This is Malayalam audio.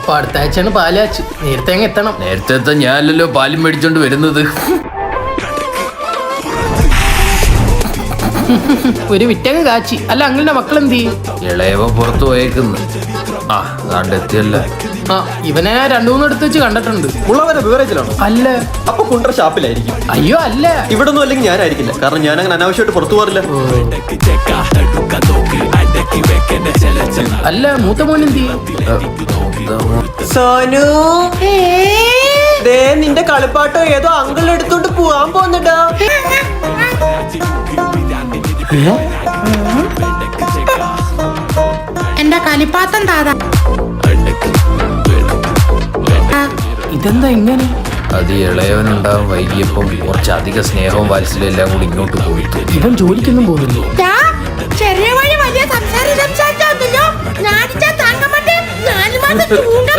അപ്പൊ അടുത്ത ആഴ്ചയാണ് പാലാച്ച്. നേരത്തെ അങ്ങ് എത്തണം. നേരത്തെ ഞാനല്ലോ പാലും മേടിച്ചോണ്ട് വരുന്നത്. ഒരു വിറ്റങ്ങ് കാച്ചി. അല്ല അങ്ങളുടെ മക്കൾ എന്ത് ചെയ്യും? ഇളയവ പുറത്തു പോയേക്കുന്നു. ആ അതാണ്ട് എത്തിയല്ല. ആ ഇവനെ ഞാൻ 2-3 എടുത്ത് വെച്ച് കണ്ടിട്ടുണ്ട്. ഉള്ളവരെ ബിവറേജിലാണോ? അല്ല. അപ്പൊ കുണ്ടറ ഷാപ്പിലായിരിക്കും. അയ്യോ അല്ല. ഇവിടെ ഒന്നും അല്ലെങ്കിൽ ഞാനായിരിക്കില്ല. കാരണം ഞാൻ അങ്ങനെ അനാവശ്യമായിട്ട് പുറത്തു പോകാറില്ല. അല്ല മൂത്ത മോൻ എന്ത് ചെയ്യും? സോനു ദേ നിന്റെ കളിപ്പാട്ടോ ഏതോ അങ്കിൾ എടുത്തോണ്ട് പോവാൻ പോന്നിട്ടാ. എന്റെ കളിപ്പാത്തം താതാ. ഇതെന്താ ഇങ്ങനെ? അത് ഇളയവനുണ്ടാവും വൈകിയപ്പം കുറച്ചധിക സ്നേഹവും വാത്സല്യം എല്ലാം കൂടി ഇങ്ങോട്ട് പോയിട്ട്. ഇവൻ ജോലിക്കൊന്നും പോകുന്നില്ലേ? ചെറിയ വഴി വലിയ സംസാരിച്ചോ. ഞാനിച്ചാ താങ്കം പറ്റേ 4 മാസം ചൂണ്ട